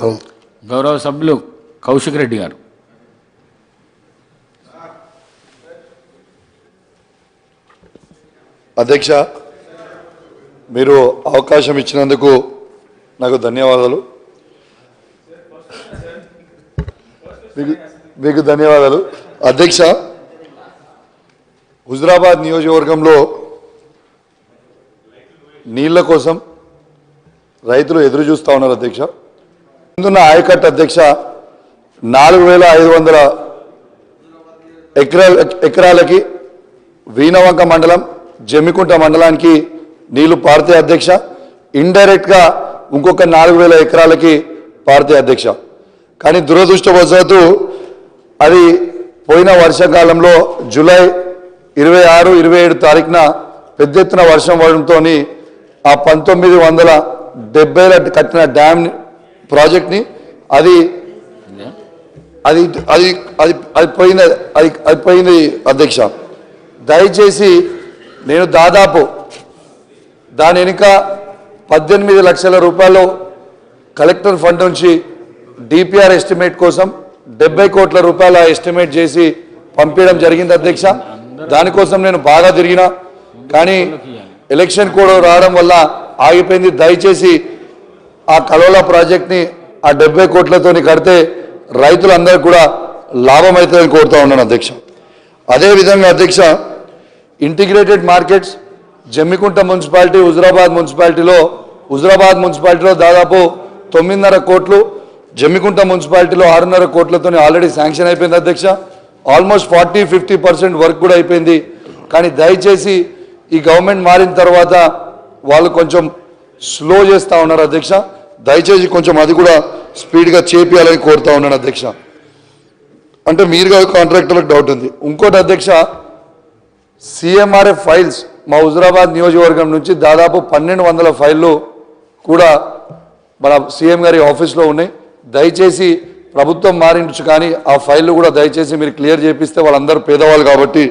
ఆహ్వానిస్తాం. గౌరవ సభ్యులు కౌశిక్ రెడ్డి గారు. అధ్యక్ష, మీరు అవకాశం ఇచ్చినందుకు నాకు ధన్యవాదాలు. మీకు ధన్యవాదాలు అధ్యక్ష. హుజురాబాద్ నియోజకవర్గంలో నీళ్ల కోసం రైతులు ఎదురు చూస్తూ ఉన్నారు అధ్యక్ష. ముందున్న ఆయకట్టు అధ్యక్ష 4500 ఎకరాలకి వీణవంక మండలం జమ్మికుంట మండలానికి నీళ్లు పారుతాయి అధ్యక్ష. ఇండైరెక్ట్గా ఇంకొక 4000 ఎకరాలకి పారుతాయి అధ్యక్ష. కానీ దురదృష్టవశాత్తు అది పోయిన వర్షాకాలంలో జూలై 26, 27 తారీఖున పెద్ద ఎత్తున వర్షం పడడంతో ఆ 1970 కట్టిన డ్యామ్ ప్రాజెక్ట్ని అది అది అది అది అది పోయింది అది పోయింది అధ్యక్ష. దయచేసి నేను దాదాపు దాని వెనుక 18 లక్షల రూపాయలు కలెక్టర్ ఫండ్ నుంచి డిపిఆర్ ఎస్టిమేట్ కోసం 70 కోట్ల రూపాయల ఎస్టిమేట్ చేసి పంపించడం జరిగింది అధ్యక్ష. దానికోసం నేను బాగా తిరిగినా కానీ ఎలక్షన్ కోడ్ రావడం వల్ల ఆగిపోయింది. దయచేసి ఆ కలోలా ప్రాజెక్ట్ని ఆ 70 కోట్లతో కడితే రైతులందరికీ కూడా లాభం అవుతుందని కోరుతా ఉన్నాను అధ్యక్ష. అదేవిధంగా అధ్యక్ష, integrated markets Jammikunta municipality Huzurabad మున్సిపాలిటీలో దాదాపు 9.5 కోట్లు, జమ్మికుంట మున్సిపాలిటీలో 6.5 కోట్లతో ఆల్రెడీ శాంక్షన్ అయిపోయింది అధ్యక్ష. ఆల్మోస్ట్ 40-50% వర్క్ కూడా అయిపోయింది. కానీ దయచేసి ఈ గవర్నమెంట్ మారిన తర్వాత వాళ్ళు కొంచెం స్లో చేస్తూ ఉన్నారు అధ్యక్ష. దయచేసి కొంచెం అది కూడా స్పీడ్గా చేపియాలని కోరుతా ఉన్నాను అధ్యక్ష. అంటే మీరుగా కాంట్రాక్టర్లకు డౌట్ ఉంది. ఇంకోటి అధ్యక్ష, సిఎంఆర్ఎఫ్ ఫైల్స్ మా హుజురాబాద్ నియోజకవర్గం నుంచి దాదాపు 1200 ఫైళ్ళు కూడా మన సీఎం గారి ఆఫీస్లో ఉన్నాయి. దయచేసి ప్రభుత్వం మారించు కానీ ఆ ఫైళ్ళు కూడా దయచేసి మీరు క్లియర్ చేపిస్తే వాళ్ళందరూ పేదవాళ్ళు కాబట్టి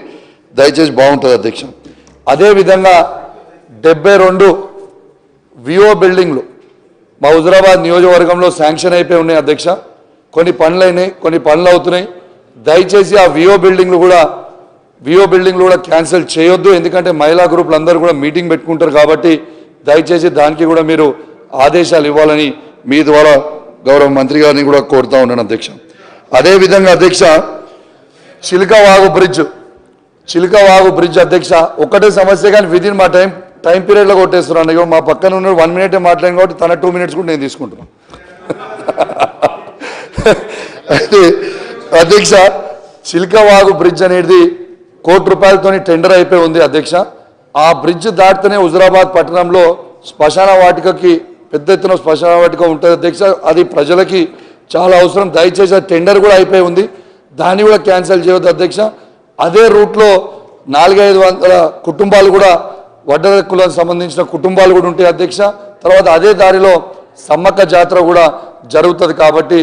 దయచేసి బాగుంటుంది అధ్యక్ష. అదేవిధంగా 72 విఓ బిల్డింగ్లు మా హుజురాబాద్ నియోజకవర్గంలో శాంక్షన్ అయిపోయి ఉన్నాయి అధ్యక్ష. కొన్ని పనులు అయినాయి, కొన్ని పనులు అవుతున్నాయి. దయచేసి ఆ విఓ బిల్డింగ్లు కూడా క్యాన్సిల్ చేయొద్దు. ఎందుకంటే మహిళా గ్రూపులు అందరూ కూడా మీటింగ్ పెట్టుకుంటారు కాబట్టి దయచేసి దానికి కూడా మీరు ఆదేశాలు ఇవ్వాలని మీ ద్వారా గౌరవ మంత్రి గారిని కూడా కోరుతా ఉన్నాను అధ్యక్ష. అదేవిధంగా అధ్యక్ష, చిలకవాగు బ్రిడ్జ్ అధ్యక్ష ఒకటే సమస్య కానీ విదిన్ మా టైం పీరియడ్లో కొట్టేస్తున్నాను. ఇక మా పక్కన ఉన్న 1 మినిటే మాట్లాడిన కాబట్టి తన 2 మినిట్స్ కూడా నేను తీసుకుంటున్నాను. అయితే అధ్యక్ష, చిలకవాగు బ్రిడ్జ్ అనేది ₹1 కోటి టెండర్ అయిపోయి ఉంది అధ్యక్ష. ఆ బ్రిడ్జ్ దాటితేనే హుజురాబాద్ పట్టణంలో శ్మశాన వాటికకి పెద్ద ఎత్తున శ్మశాన వాటిక ఉంటుంది అధ్యక్ష. అది ప్రజలకి చాలా అవసరం. దయచేసి ఆ టెండర్ కూడా అయిపోయి ఉంది, దాన్ని కూడా క్యాన్సిల్ చేయవద్దు అధ్యక్ష. అదే రూట్లో 400-500 కుటుంబాలు కూడా వడ్డర కులానికి సంబంధించిన కుటుంబాలు కూడా ఉంటాయి అధ్యక్ష. తర్వాత అదే దారిలో సమ్మక్క జాతర కూడా జరుగుతుంది కాబట్టి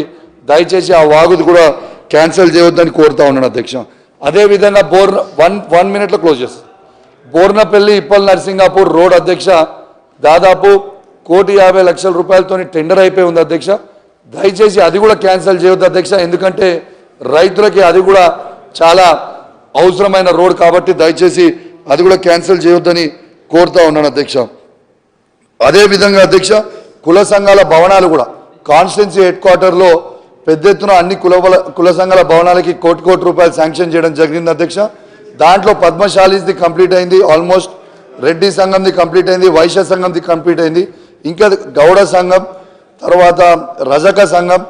దయచేసి ఆ వాగుది కూడా క్యాన్సిల్ చేయవద్దని కోరుతా ఉన్నాను అధ్యక్ష. అదేవిధంగా 1 మినిట్లో క్లోజ్ చేస్తాను. బోర్నపల్లి ఇప్పల్ నర్సింగాపూర్ రోడ్ అధ్యక్ష దాదాపు ₹1,50,00,000 టెండర్ అయిపోయి ఉంది అధ్యక్ష. దయచేసి అది కూడా క్యాన్సిల్ చేయవద్దు అధ్యక్ష. ఎందుకంటే రైతులకి అది కూడా చాలా అవసరమైన రోడ్ కాబట్టి దయచేసి అది కూడా క్యాన్సిల్ చేయొద్దని కోరుతా ఉన్నాను అధ్యక్ష. అదేవిధంగా అధ్యక్ష, కుల సంఘాల భవనాలు కూడా కాన్స్టిట్యున్సీ హెడ్ క్వార్టర్లో పెద్ద ఎత్తున అన్ని కుల సంఘాల భవనాలకి ₹1 కోటి శాంక్షన్ చేయడం జరిగింది అధ్యక్ష. దాంట్లో పద్మశాలీది కంప్లీట్ అయింది, ఆల్మోస్ట్ రెడ్డి సంఘంది కంప్లీట్ అయింది, వైశ్య సంఘంది కంప్లీట్ అయింది. ఇంకా గౌడ సంఘం, తర్వాత రజక సంఘం,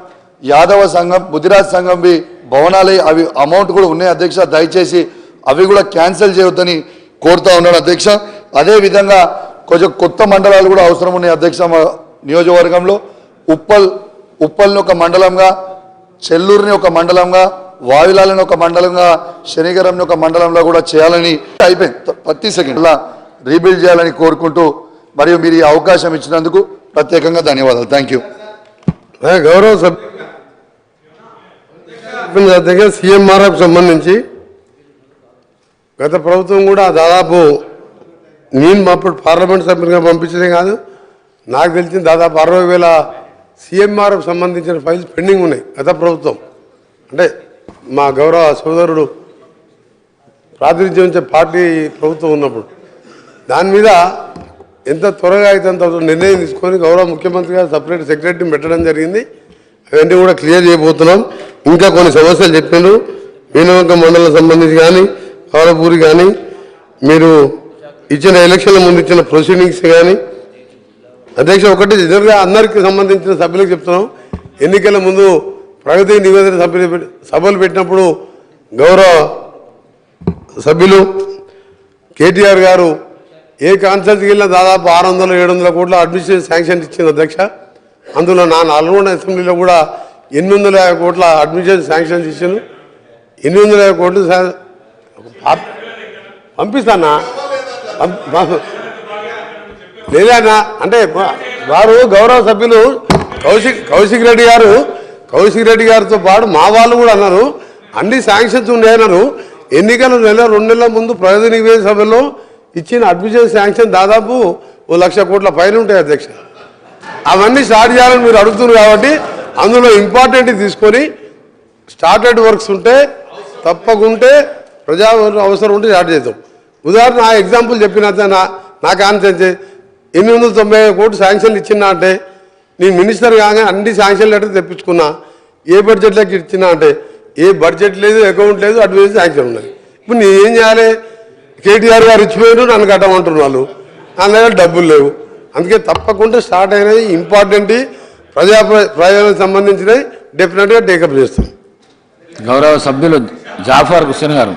యాదవ సంఘం, ముదిరాజ్ సంఘంవి భవనాలే అవి అమౌంట్ కూడా ఉన్నాయి అధ్యక్ష. దయచేసి అవి కూడా క్యాన్సిల్ చేయొద్దని కోరుతా ఉన్నాను అధ్యక్ష. అదేవిధంగా కొంచెం కొత్త మండలాలు కూడా అవసరం ఉన్నాయి అధ్యక్ష. మా నియోజకవర్గంలో ఉప్పల్ని ఒక మండలంగా, చెల్లూరుని ఒక మండలంగా, వావిలాలని ఒక మండలంగా, శనిగరంని ఒక మండలంలో కూడా చేయాలని అయిపోయింది. 30 సెకండ్లా రీబిల్డ్ చేయాలని కోరుకుంటూ మరియు మీరు ఈ అవకాశం ఇచ్చినందుకు ప్రత్యేకంగా ధన్యవాదాలు. Thank you. గౌరవ సభ్యులు సీఎంఆర్ఎఫ్ సంబంధించి గత ప్రభుత్వం కూడా దాదాపు నేను అప్పుడు పార్లమెంట్ సభ్యునిగా పంపించడం కాదు, నాకు తెలిసిన దాదాపు 60,000 సిఎంఆర్ సంబంధించిన ఫైల్స్ పెండింగ్ ఉన్నాయి గత ప్రభుత్వం అంటే మా గౌరవ సోదరుడు ప్రాతినిధ్యం ఇచ్చే పార్టీ ప్రభుత్వం ఉన్నప్పుడు దాని మీద ఎంత త్వరగా అయితే అంత నిర్ణయం తీసుకొని గౌరవ ముఖ్యమంత్రి గారు సపరేట్ సెక్రటరీని పెట్టడం జరిగింది. అవన్నీ కూడా క్లియర్ చేయబోతున్నాం. ఇంకా కొన్ని సమస్యలు చెప్పారు మీనవంక మండలం సంబంధించి కానీ కవలపూరి కానీ మీరు ఇచ్చిన ఎలక్షన్ల ముందు ఇచ్చిన ప్రొసీడింగ్స్ కానీ అధ్యక్ష ఒకటి జనరల్గా అందరికి సంబంధించిన సభ్యులకు చెప్తున్నాం. ఎన్నికల ముందు ప్రగతి నివేదన సభలు పెట్టినప్పుడు గౌరవ సభ్యులు కేటీఆర్ గారు ఏ కాన్సెన్స్కి వెళ్ళినా దాదాపు 600-700 కోట్ల అడ్మినిస్ట్రేషన్ శాంక్షన్ ఇచ్చింది అధ్యక్ష. అందులో నా నల్గొండ అసెంబ్లీలో కూడా 850 కోట్ల అడ్మినిస్ట్రేషన్ శాంక్షన్ ఇచ్చాను. 850 కోట్లు పంపిస్తానా లేదన్నా అంటే వారు గౌరవ సభ్యులు కౌశిక్ రెడ్డి గారితో పాటు మా వాళ్ళు కూడా అన్నారు అన్ని శాంక్షన్స్ ఉన్నాయన్నారు. ఎన్నికల 1-2 నెలల ముందు ప్రగతి నివేదిక సభలో ఇచ్చిన అడ్మిషన్ శాంక్షన్ దాదాపు 1,00,000 కోట్ల పైన ఉంటాయి అధ్యక్ష. అవన్నీ స్టార్ట్ చేయాలని మీరు అడుగుతున్నారు కాబట్టి అందులో ఇంపార్టెంట్ తీసుకొని స్టార్టెడ్ వర్క్స్ ఉంటే తప్పకుంటే ప్రజా అవసరం ఉంటే స్టార్ట్ చేద్దాం. ఉదాహరణ ఆ ఎగ్జాంపుల్ చెప్పిన నా కాన్సెన్స్ 890 కోట్లు శాంక్షన్లు ఇచ్చినా అంటే నేను మినిస్టర్ కాగానే అన్ని శాంక్షన్ లెటర్ తెప్పించుకున్నా. ఏ బడ్జెట్లోకి ఇచ్చినా అంటే ఏ బడ్జెట్ లేదు, అకౌంట్ లేదు, అడ్మిషన్ శాంక్షన్ ఉన్నాయి. ఇప్పుడు నేను ఏం చేయాలి? కేటీఆర్ గారు ఇచ్చిపోయారు, నన్ను కట్టమంటున్నారు వాళ్ళు, నా దగ్గర డబ్బులు లేవు. అందుకే తప్పకుండా స్టార్ట్ అయినది ఇంపార్టెంట్ ప్రయోజనాలకు సంబంధించినవి డెఫినెట్గా టేకప్ చేస్తాం. గౌరవ సభ్యులు జాఫర్ హుస్సేన్ గారు.